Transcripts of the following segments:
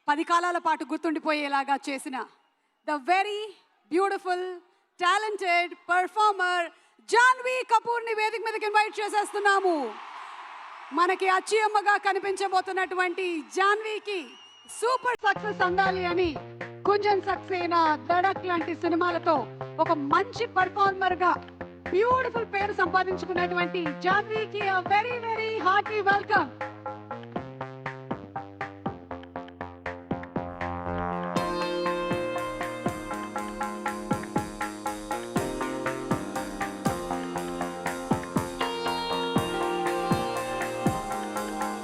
10 కాలాల పాటు గుర్తుండిపోయేలాగా చేసిన the very beautiful talented performer Janhvi కపూర్ని వేదిక మీదకి ఇన్వైట్ చేసేస్తున్నాము. మనకి అచ్చి అమ్మగా కనిపించబోతున్నటువంటి జాన్వీకి సూపర్ సక్సెస్ అందాలి అని కుంజన్ సక్సేనా, దడక్ లాంటి సినిమాలతో ఒక మంచి పర్ఫార్మర్ గా బ్యూటిఫుల్ పేరు సంపాదించుకున్నటువంటి జాన్వీకి వెరీ వెరీ హార్టీ వెల్కమ్.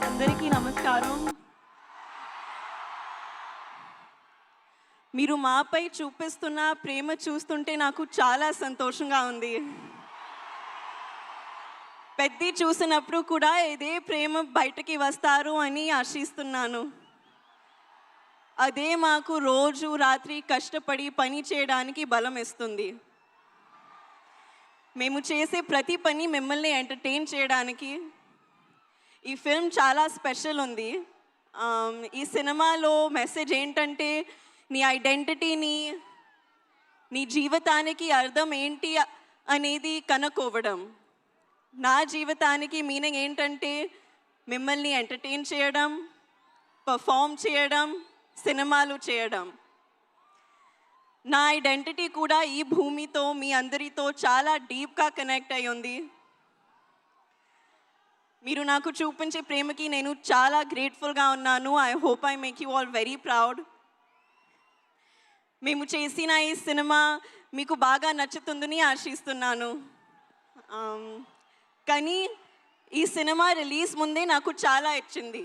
అందరికీ నమస్కారం. మీరు మాపై చూపిస్తున్న ప్రేమ చూస్తుంటే నాకు చాలా సంతోషంగా ఉంది. పెద్ద చూసినప్పుడు కూడా ఇదే ప్రేమ బయటకి వస్తారు అని ఆశిస్తున్నాను. అదే మాకు రోజు రాత్రి కష్టపడి పని చేయడానికి బలం ఇస్తుంది. మేము చేసే ప్రతి పని మిమ్మల్ని ఎంటర్టైన్ చేయడానికి. ఈ ఫిల్మ్ చాలా స్పెషల్ ఉంది. ఈ సినిమాలో మెసేజ్ ఏంటంటే నీ ఐడెంటిటీని, నీ జీవితానికి అర్థం ఏంటి అనేది కనుక్కోవడం. నా జీవితానికి మీనింగ్ ఏంటంటే మిమ్మల్ని ఎంటర్టైన్ చేయడం, పర్ఫామ్ చేయడం, సినిమాలు చేయడం. నా ఐడెంటిటీ కూడా ఈ భూమితో, మీ అందరితో చాలా డీప్గా కనెక్ట్ అయి ఉంది. మీరు నాకు చూపించే ప్రేమకి నేను చాలా గ్రేట్ఫుల్గా ఉన్నాను. I hope I make you all very proud. మేము చేసిన ఈ సినిమా మీకు బాగా నచ్చుతుందని ఆశిస్తున్నాను. కానీ ఈ సినిమా రిలీజ్ ముందే నాకు చాలా ఇచ్చింది.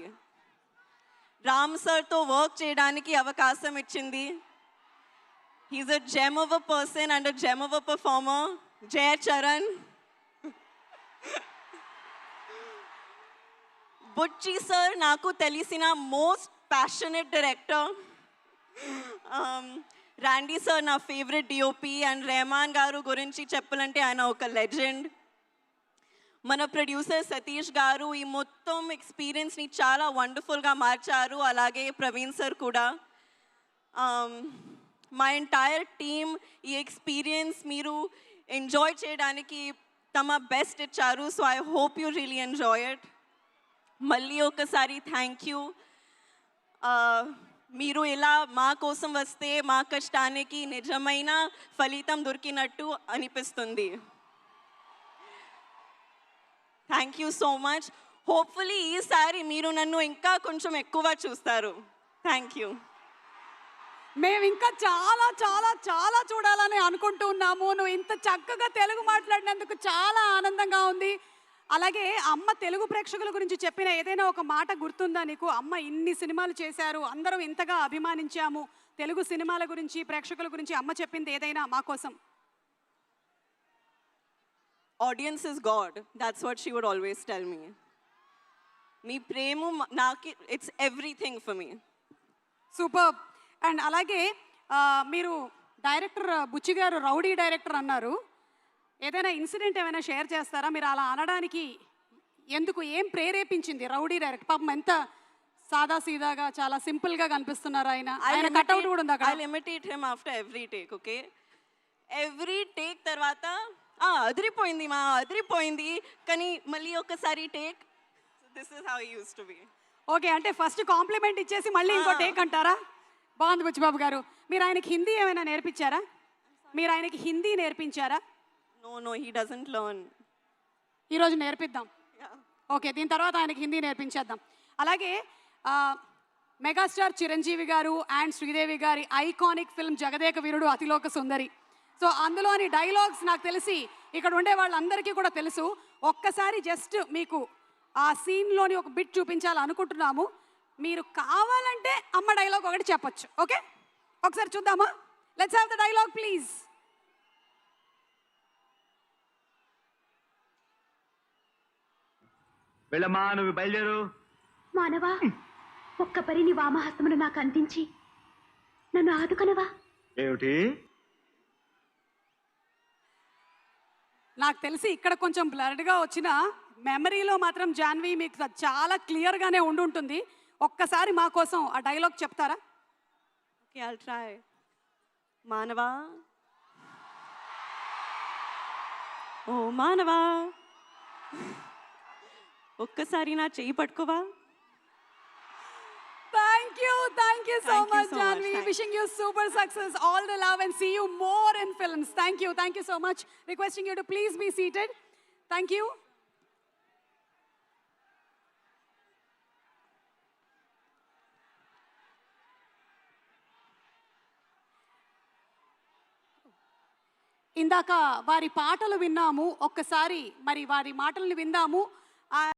రామ్ సార్తో వర్క్ చేయడానికి అవకాశం ఇచ్చింది. He's a gem of a person and a gem of a performer. Jaya Charan. Buchi sir నాకు తెలిసిన most passionate director. Randy sir నా ఫేవరెట్ డిఓపి. అండ్ రెహమాన్ గారు గురించి చెప్పాలంటే ఆయన ఒక లెజెండ్. మన ప్రొడ్యూసర్ సతీష్ గారు ఈ మొత్తం ఎక్స్పీరియన్స్ని చాలా వండర్ఫుల్గా మార్చారు. అలాగే ప్రవీణ్ సార్ కూడా. మా ఎంటైర్ టీమ్ ఈ ఎక్స్పీరియన్స్ మీరు ఎంజాయ్ చేయడానికి తమ బెస్ట్ ఇచ్చారు. So I hope you really enjoy it. మళ్ళీ ఒకసారి థ్యాంక్ యూ. మీరు ఇలా మా కోసం వస్తే మా కష్టానికి నిజమైన ఫలితం దొరికినట్టు అనిపిస్తుంది. Thank you so much. Hopefully ఈసారి మీరు నన్ను ఇంకా కొంచెం ఎక్కువ చూస్తారు. Thank you. మేము ఇంకా చాలా చాలా చాలా చూడాలని అనుకుంటున్నాము. నువ్వు ఇంత చక్కగా తెలుగు మాట్లాడినందుకు చాలా ఆనందంగా ఉంది. అలాగే అమ్మ తెలుగు ప్రేక్షకుల గురించి చెప్పిన ఏదైనా ఒక మాట గుర్తుందా నీకు? అమ్మ ఇన్ని సినిమాలు చేశారు, అందరం ఇంతగా అభిమానించాము, తెలుగు సినిమాల గురించి, ప్రేక్షకుల గురించి అమ్మ చెప్పింది ఏదైనా మా కోసం? Audience is God. That's what she would always tell me. మీ ప్రేమ నాకు it's everything for me. Super. And అలాగే మీరు డైరెక్టర్ బుచ్చి గారు రౌడీ డైరెక్టర్ అన్నారు. ఏదైనా ఇన్సిడెంట్ ఏమైనా షేర్ చేస్తారా? మీరు అలా అనడానికి ఎందుకు, ఏం ప్రేరేపించింది రౌడీ డైరెక్టర్? పాపం ఎంత సాదా సీదాగా చాలా సింపుల్గా కనిపిస్తున్నారు ఆయన. ఆయన కట్అవుట్ కూడా ఉంది అక్కడ. I imitate him after every take. Okay, every take తర్వాత అదిరిపోయింది మా అదిరిపోయింది, కానీ మళ్ళీ ఒకసారి take. This is how he used to be. Okay, అంటే ఫస్ట్ కాంప్లిమెంట్ ఇచ్చేసి మళ్ళీ ఇంకో టేక్ అంటారా? బాగుంది బుచ్చిబాబు గారు. మీరు ఆయనకి హిందీ ఏమైనా నేర్పించారా? మీరు ఆయనకి Hindi నేర్పించారా? No, he doesn't learn. ఈరోజు నేర్పిద్దాం. ఓకే, దీని తర్వాత ఆయనకి హిందీ నేర్పించేద్దాం. అలాగే మెగాస్టార్ చిరంజీవి గారు అండ్ శ్రీదేవి గారి iconic film Jagadeka Veerudu Athiloka Sundari. So అందులోని డైలాగ్స్ నాకు తెలిసి ఇక్కడ ఉండే వాళ్ళందరికీ కూడా తెలుసు. ఒక్కసారి జస్ట్ మీకు ఆ సీన్లోని ఒక బిట్ చూపించాలనుకుంటున్నాము. మీరు కావాలంటే అమ్మ డైలాగ్ ఒకటి చెప్పొచ్చు. ఓకే, ఒకసారి చూద్దామా? Let's have the dialogue please. వెళ్ళమ్మా, నువ్వు బయలుదేరు. మానవా, ఒక్క పరిని వామహస్తమును నాకు అందించి నన్ను ఆదుకనవా? ఏమిటి? నాకు తెలిసి ఇక్కడ కొంచెం బ్లర్డ్గా వచ్చిన మెమరీలో మాత్రం జాన్వీ మీకు చాలా క్లియర్గానే ఉండుంటుంది. ఒక్కసారి మా కోసం ఆ డైలాగ్ చెప్తారా? Okay, I'll try. మానవా, ఓ మానవా, ఒక్కసారి నా చెయ్యి పట్టుకోవా. Thank you so Thank you much, so much. Janvi. Thank Wishing you super success, all the love, and see you more in films. Thank you so much. Requesting you to please be seated. Thank you. ఇందాక వారి పాటలు విన్నాము, ఒక్కసారి మరి వారి మాటలను విందాము.